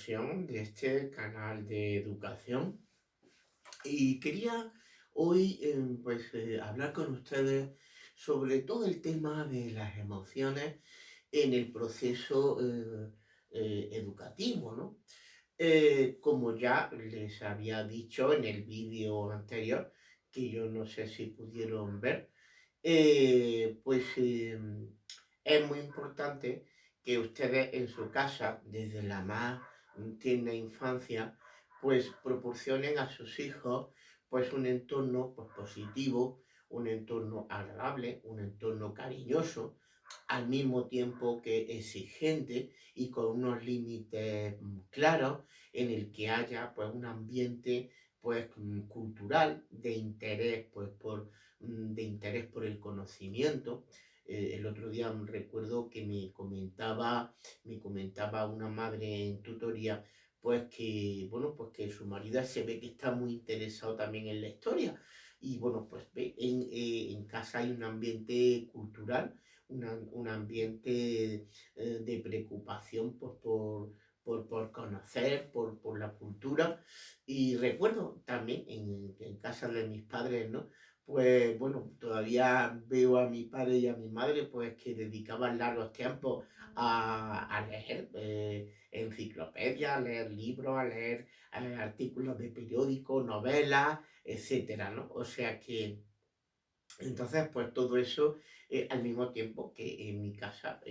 ocasión de este canal de educación y quería hoy hablar con ustedes sobre todo el tema de las emociones en el proceso educativo, ¿no? Como ya les había dicho en el vídeo anterior, que yo no sé si pudieron ver, es muy importante que ustedes en su casa, desde la más tierna infancia, pues proporcionen a sus hijos pues un entorno pues, positivo, un entorno agradable, un entorno cariñoso, al mismo tiempo que exigente y con unos límites claros en el que haya pues un ambiente pues cultural de interés de interés por el conocimiento. El otro día recuerdo que me comentaba una madre en tutoría, pues que, bueno, pues que su marido se ve que está muy interesado también en la historia. Y bueno, pues en casa hay un ambiente cultural, un ambiente de preocupación pues, por conocer, por la cultura. Y recuerdo también en casa de mis padres, ¿no? Pues bueno, todavía veo a mi padre y a mi madre pues que dedicaban largos tiempos a leer enciclopedias, a leer libros, a leer artículos de periódicos, novelas, etcétera, ¿no? O sea que entonces, pues todo eso al mismo tiempo que en mi casa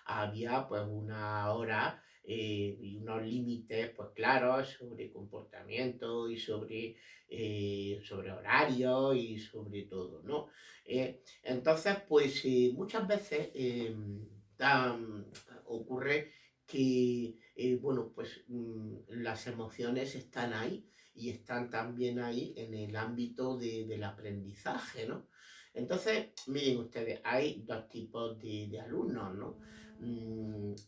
había pues una hora y unos límites pues claros sobre comportamiento y sobre horario y sobre todo, ¿no? Entonces, pues muchas veces ocurre que, bueno, pues las emociones están ahí y están también ahí en el ámbito del aprendizaje, ¿no? Entonces, miren ustedes, hay dos tipos de alumnos, ¿no?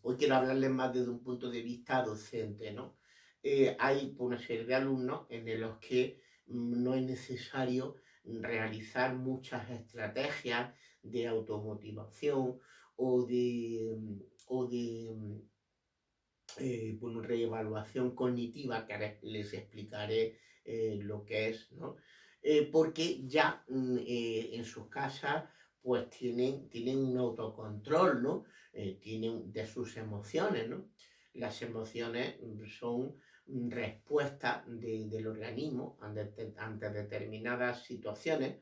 Hoy quiero hablarles más desde un punto de vista docente, ¿no? Hay una serie de alumnos en los que no es necesario realizar muchas estrategias de automotivación o de reevaluación cognitiva, que ahora les explicaré lo que es, ¿no? Porque ya en sus casas pues tienen un autocontrol, ¿no? Tienen de sus emociones, ¿no? Las emociones son respuestas del organismo ante determinadas situaciones,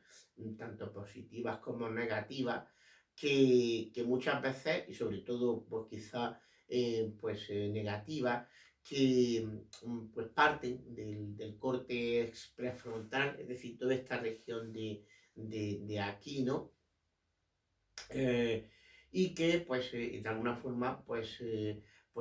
tanto positivas como negativas, que muchas veces, y sobre todo pues quizás negativas, que pues parten del córtex prefrontal, es decir, toda esta región de aquí, ¿no? Y que de alguna forma pues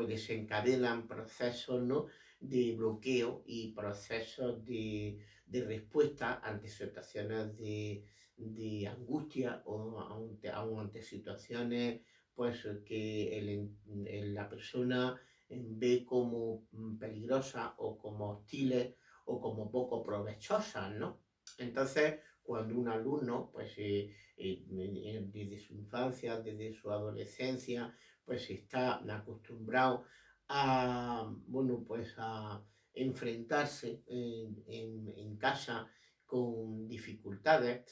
desencadenan procesos, ¿no? De bloqueo y procesos de respuesta ante situaciones de angustia o aun ante situaciones que la persona ve como peligrosas o como hostiles o como poco provechosas, ¿no? Entonces, cuando un alumno desde su infancia, desde su adolescencia, pues está acostumbrado a enfrentarse en casa con dificultades,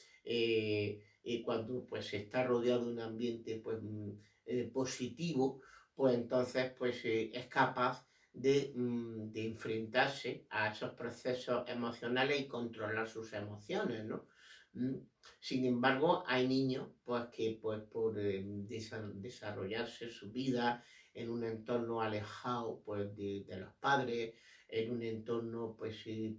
cuando pues está rodeado de un ambiente positivo, pues entonces es capaz de enfrentarse a esos procesos emocionales y controlar sus emociones, ¿no? Mm, Sin embargo, hay niños pues, que por desarrollarse su vida en un entorno alejado pues, de los padres, en un entorno,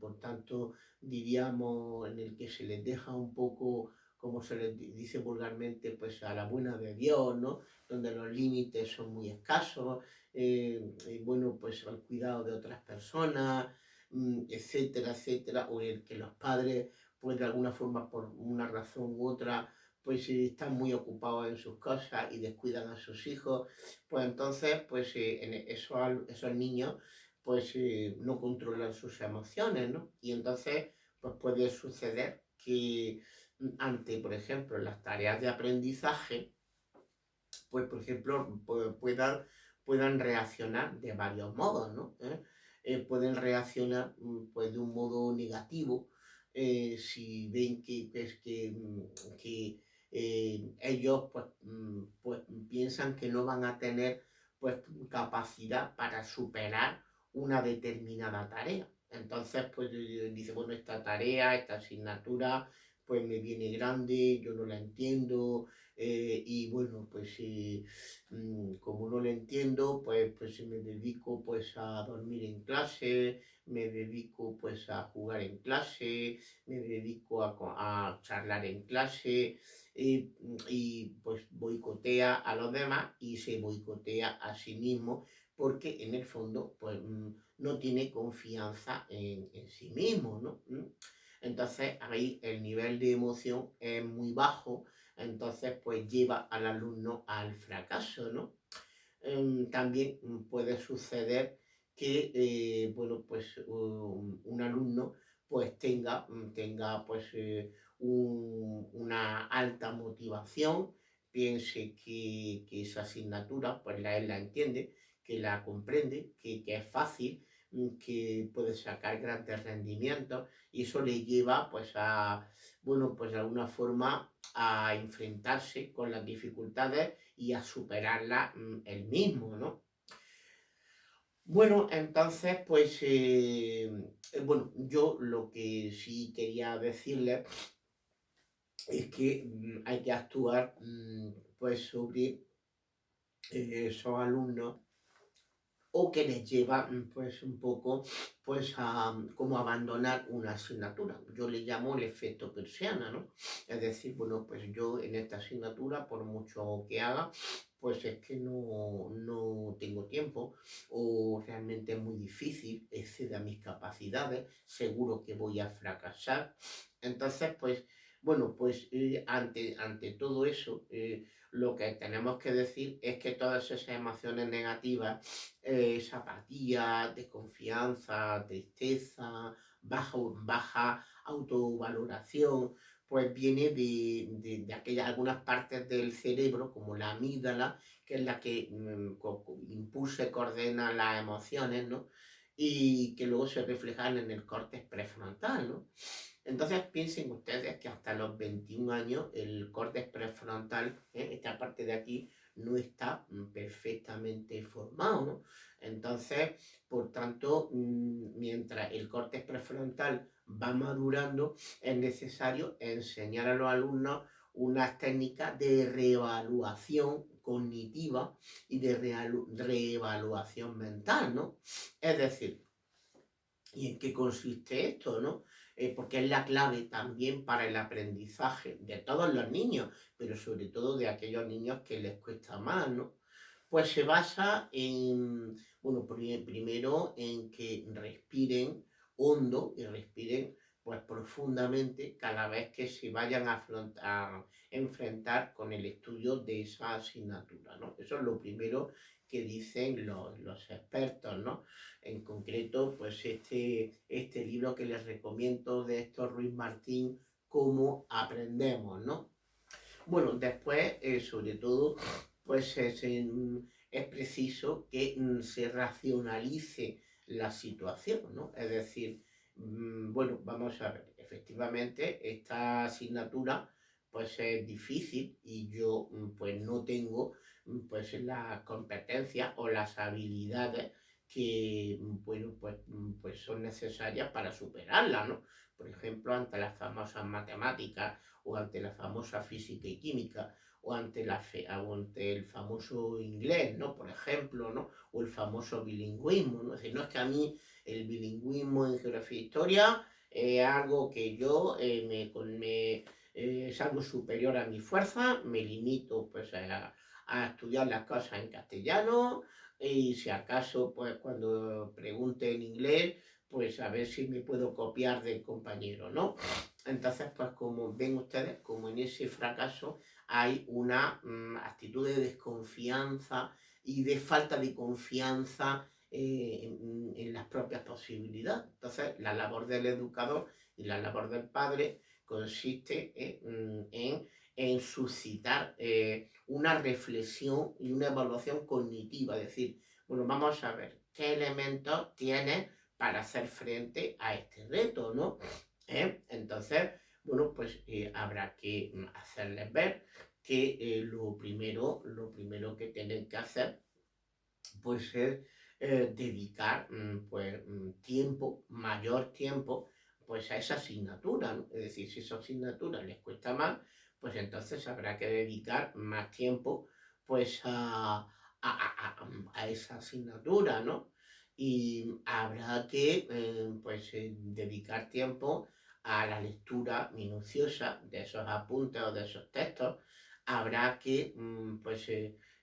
por tanto, diríamos, en el que se les deja un poco, como se les dice vulgarmente, pues a la buena de Dios, ¿no? Donde los límites son muy escasos, y bueno, pues al cuidado de otras personas, etcétera, etcétera, o el que los padres pues de alguna forma, por una razón u otra, pues están muy ocupados en sus cosas y descuidan a sus hijos, pues entonces, esos niños, no controlan sus emociones, ¿no? Y entonces, pues puede suceder que ante, por ejemplo, las tareas de aprendizaje, pues, por ejemplo, puedan reaccionar de varios modos, ¿no? pueden reaccionar pues de un modo negativo si ven que ellos pues piensan que no van a tener pues capacidad para superar una determinada tarea. Entonces, pues dice, bueno, esta tarea, esta asignatura, pues me viene grande, yo no la entiendo, y bueno, pues como no la entiendo, pues me dedico pues a dormir en clase, me dedico pues a jugar en clase, me dedico a charlar en clase, y, pues boicotea a los demás y se boicotea a sí mismo porque en el fondo pues no tiene confianza en sí mismo, ¿no? Entonces ahí el nivel de emoción es muy bajo, entonces pues lleva al alumno al fracaso, ¿no? También puede suceder que, bueno, pues un alumno pues tenga pues una alta motivación, piense que esa asignatura pues él la entiende, que la comprende, que es fácil, que puede sacar grandes rendimientos y eso le lleva pues a, bueno, pues de alguna forma a enfrentarse con las dificultades y a superarla él mismo, ¿no? Bueno, entonces, pues, bueno, yo lo que sí quería decirle es que hay que actuar, pues, sobre esos alumnos o que les lleva, pues, un poco, pues, a como abandonar una asignatura. Yo le llamo el efecto persiana, ¿no? Es decir, bueno, pues yo en esta asignatura, por mucho que haga, pues es que no tengo tiempo o realmente es muy difícil, excede a mis capacidades, seguro que voy a fracasar. Entonces, pues, bueno, pues ante todo eso, lo que tenemos que decir es que todas esas emociones negativas, esa apatía, desconfianza, tristeza, baja autovaloración, pues viene de aquellas algunas partes del cerebro, como la amígdala, que es la que impulsa y coordena las emociones, ¿no? Y que luego se reflejan en el córtex prefrontal, ¿no? Entonces piensen ustedes que hasta los 21 años el córtex prefrontal, esta parte de aquí, no está perfectamente formado, ¿no? Entonces, por tanto, mientras el córtex prefrontal va madurando, es necesario enseñar a los alumnos unas técnicas de reevaluación cognitiva y de reevaluación mental, ¿no? Es decir, ¿y en qué consiste esto, no? Porque es la clave también para el aprendizaje de todos los niños, pero sobre todo de aquellos niños que les cuesta más, ¿no? Pues se basa en, bueno, primero en que respiren hondo y respiren pues profundamente cada vez que se vayan a enfrentar con el estudio de esa asignatura, ¿no? Eso es lo primero que dicen los expertos, ¿no? En concreto, pues este libro que les recomiendo de Héctor Ruiz Martín, Cómo aprendemos, ¿no? Bueno, después, sobre todo, pues es preciso que se racionalice la situación, ¿no? Es decir, bueno, vamos a ver, efectivamente, esta asignatura pues es difícil y yo pues no tengo pues las competencias o las habilidades que, bueno, pues son necesarias para superarla, ¿no? Por ejemplo, ante las famosas matemáticas o ante la famosa física y química, o ante el famoso inglés, ¿no? Por ejemplo, ¿no? O el famoso bilingüismo, ¿no? Es decir, no es que a mí el bilingüismo en geografía e historia es algo que yo es algo superior a mi fuerza, me limito pues a estudiar las cosas en castellano y si acaso pues cuando pregunte en inglés pues a ver si me puedo copiar del compañero, ¿no? Entonces, pues como ven ustedes, como en ese fracaso hay una actitud de desconfianza y de falta de confianza en las propias posibilidades. Entonces, la labor del educador y la labor del padre consiste en suscitar una reflexión y una evaluación cognitiva, es decir, bueno, vamos a ver, qué elementos tienes para hacer frente a este reto, ¿no? Entonces, bueno, pues habrá que hacerles ver que lo primero que tienen que hacer, pues es dedicar pues, tiempo, mayor tiempo, pues a esa asignatura, ¿no? Es decir, si esa asignatura les cuesta más, pues entonces habrá que dedicar más tiempo pues a esa asignatura, ¿no? Y habrá que pues dedicar tiempo a la lectura minuciosa de esos apuntes o de esos textos. Habrá que pues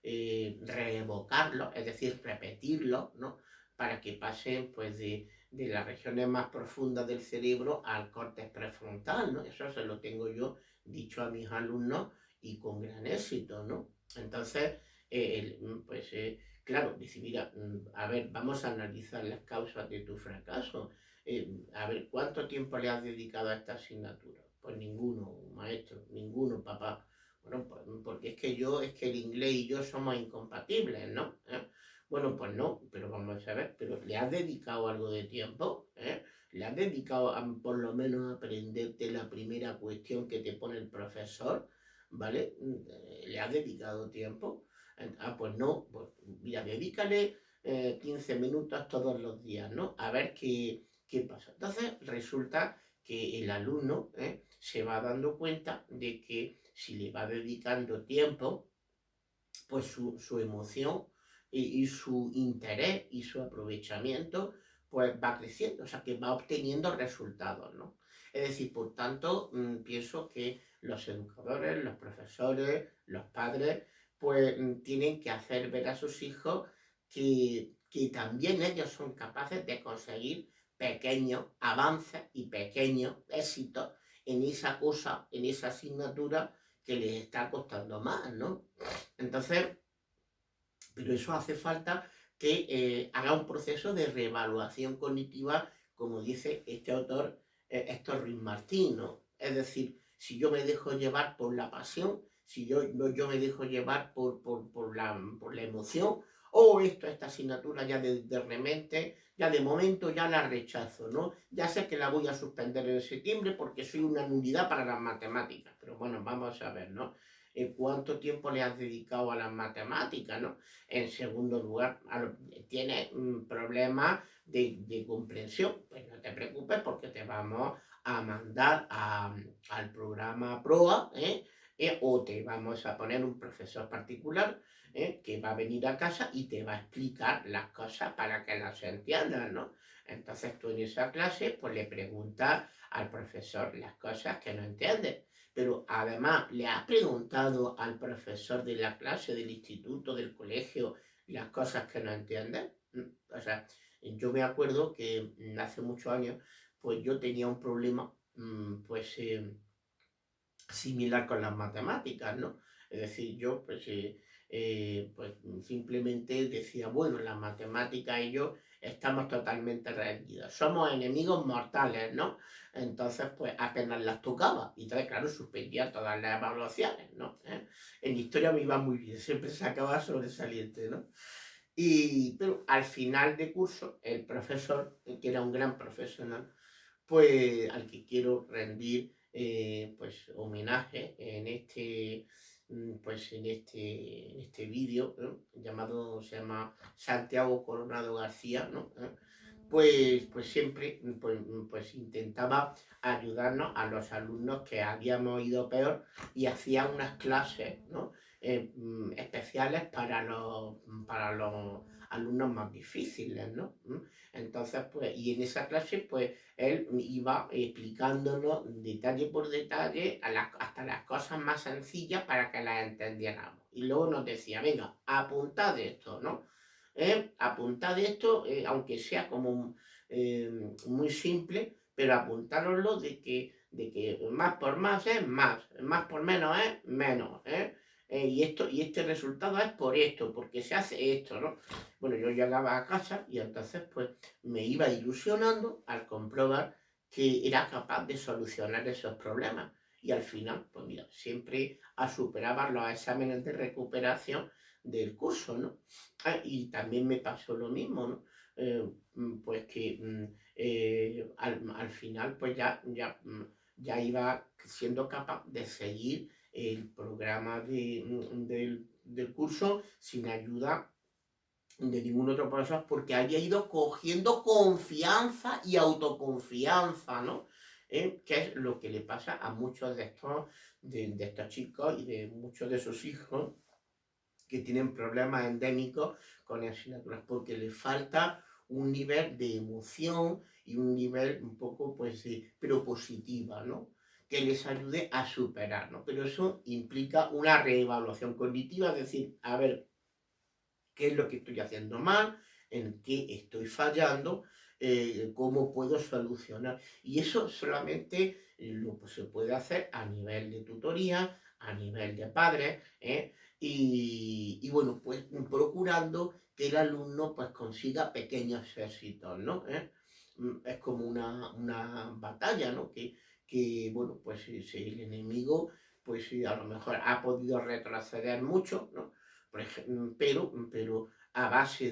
reevocarlo, es decir, repetirlo, ¿no? Para que pasen pues de las regiones más profundas del cerebro al córtex prefrontal, ¿no? Eso se lo tengo yo dicho a mis alumnos y con gran éxito, ¿no? Entonces, pues claro, dice, mira, a ver, vamos a analizar las causas de tu fracaso. A ver, ¿cuánto tiempo le has dedicado a esta asignatura? Pues ninguno, maestro, ninguno, papá. Bueno, pues, porque es que el inglés y yo somos incompatibles, ¿no? Bueno, pues no, pero vamos a ver, pero ¿le has dedicado algo de tiempo? ¿Le has dedicado por lo menos a aprenderte la primera cuestión que te pone el profesor? ¿Vale? ¿Le has dedicado tiempo? Pues no, pues mira, dedícale 15 minutos todos los días, ¿no? A ver qué pasa. Entonces resulta que el alumno se va dando cuenta de que si le va dedicando tiempo, pues su emoción y su interés y su aprovechamiento pues va creciendo, o sea que va obteniendo resultados, ¿no? Es decir, por tanto, pienso que los educadores, los profesores, los padres, pues tienen que hacer ver a sus hijos que también ellos son capaces de conseguir pequeños avances y pequeños éxitos en esa cosa, en esa asignatura que les está costando más, ¿no? Entonces, pero eso hace falta que haga un proceso de reevaluación cognitiva, como dice este autor, Héctor Ruiz Martín, ¿no? Es decir, si yo me dejo llevar por la pasión, si yo me dejo llevar por la emoción, o esta asignatura ya de repente, ya de momento ya la rechazo, ¿no? Ya sé que la voy a suspender en septiembre porque soy una nulidad para las matemáticas, pero bueno, vamos a ver, ¿no? ¿Cuánto tiempo le has dedicado a las matemáticas, ¿no? En segundo lugar, tienes problemas de comprensión, pues no te preocupes porque te vamos a mandar al programa PROA, o te vamos a poner un profesor particular que va a venir a casa y te va a explicar las cosas para que las entiendas, ¿no? Entonces tú en esa clase pues le preguntas al profesor las cosas que no entiendes. Pero además le has preguntado al profesor de la clase, del instituto, del colegio, las cosas que no entiendes. O sea, yo me acuerdo que hace muchos años, pues yo tenía un problema, pues similar con las matemáticas, ¿no? Es decir, yo pues simplemente decía, bueno, las matemáticas y yo estamos totalmente rendidos, somos enemigos mortales, ¿no? Entonces, pues apenas las tocaba y entonces, claro, suspendía todas las evaluaciones, ¿no? En historia me iba muy bien, siempre sacaba sobresaliente, ¿no? Pero al final de curso, el profesor, que era un gran profesional, pues al que quiero rendir pues homenaje pues en este vídeo, ¿no? Se llama Santiago Coronado García, ¿no? Pues siempre pues intentaba ayudarnos a los alumnos que habíamos ido peor y hacía unas clases, ¿no? Especiales para los alumnos más difíciles, ¿no? Entonces, pues, y en esa clase, pues, él iba explicándonos detalle por detalle hasta las cosas más sencillas para que las entendiéramos. Y luego nos decía, venga, apuntad esto, ¿no? Apuntad esto, aunque sea como muy simple, pero apuntároslo de que más por más es más por menos es menos, y este resultado es por esto, porque se hace esto, ¿no? Bueno, yo llegaba a casa y entonces pues me iba ilusionando al comprobar que era capaz de solucionar esos problemas. Y al final, pues mira, siempre superaba los exámenes de recuperación del curso, ¿no? Y también me pasó lo mismo, ¿no? pues que al final pues ya iba siendo capaz de seguir el programa del curso sin ayuda de ningún otro profesor, porque había ido cogiendo confianza y autoconfianza, ¿no? Que es lo que le pasa a muchos de estos chicos y de muchos de sus hijos que tienen problemas endémicos con asignaturas, porque les falta un nivel de emoción y un nivel un poco, pues, pero positiva, ¿no? Que les ayude a superar, ¿no? Pero eso implica una reevaluación cognitiva, es decir, a ver, qué es lo que estoy haciendo mal, en qué estoy fallando, cómo puedo solucionar. Y eso solamente se puede hacer a nivel de tutoría, a nivel de padres, y bueno, pues procurando que el alumno pues consiga pequeños éxitos, ¿no? Es como una batalla, ¿no? Bueno, pues si el enemigo, pues si a lo mejor ha podido retroceder mucho, ¿no? Pero a base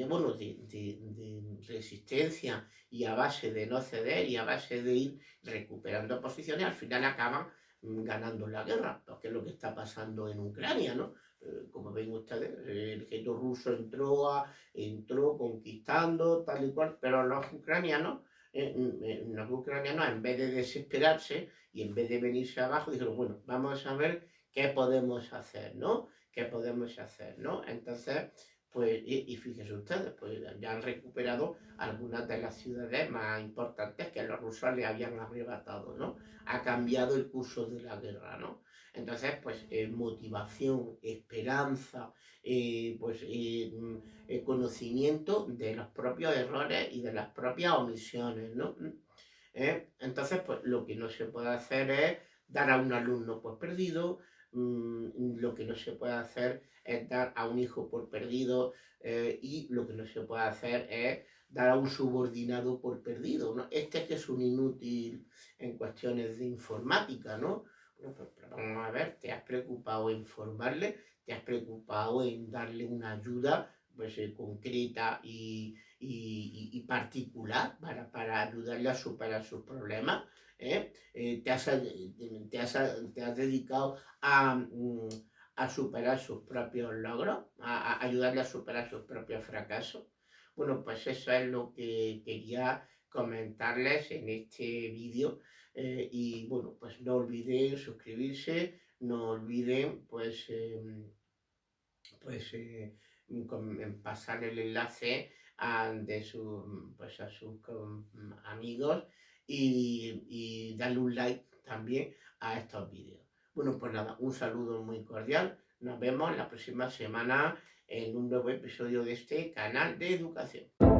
bueno, de resistencia y a base de no ceder y a base de ir recuperando posiciones, al final acaban ganando la guerra, porque es lo que está pasando en Ucrania, ¿no? Como ven ustedes, el ejército ruso entró conquistando, tal y cual, pero los ucranianos, en vez de desesperarse y en vez de venirse abajo, dijeron, bueno, vamos a ver qué podemos hacer, ¿no? ¿Qué podemos hacer, no? Entonces, pues, y fíjense ustedes, pues ya han recuperado algunas de las ciudades más importantes que los rusos le habían arrebatado, ¿no? Ha cambiado el curso de la guerra, ¿no? Entonces, pues, motivación, esperanza, conocimiento de los propios errores y de las propias omisiones, ¿no? Entonces, pues, lo que no se puede hacer es dar a un alumno por perdido, lo que no se puede hacer es dar a un hijo por perdido, y lo que no se puede hacer es dar a un subordinado por perdido, ¿no? Este que es un inútil en cuestiones de informática, ¿no? Bueno, pues pero vamos a ver, te has preocupado en formarle, te has preocupado en darle una ayuda pues, concreta y particular para ayudarle a superar sus problemas. Te has dedicado a superar sus propios logros, a ayudarle a superar sus propios fracasos. Bueno, pues eso es lo que quería comentarles en este vídeo. Y bueno, pues no olviden suscribirse, no olviden pasar el enlace a sus amigos y darle un like también a estos vídeos. Bueno, pues nada, un saludo muy cordial. Nos vemos la próxima semana en un nuevo episodio de este canal de educación.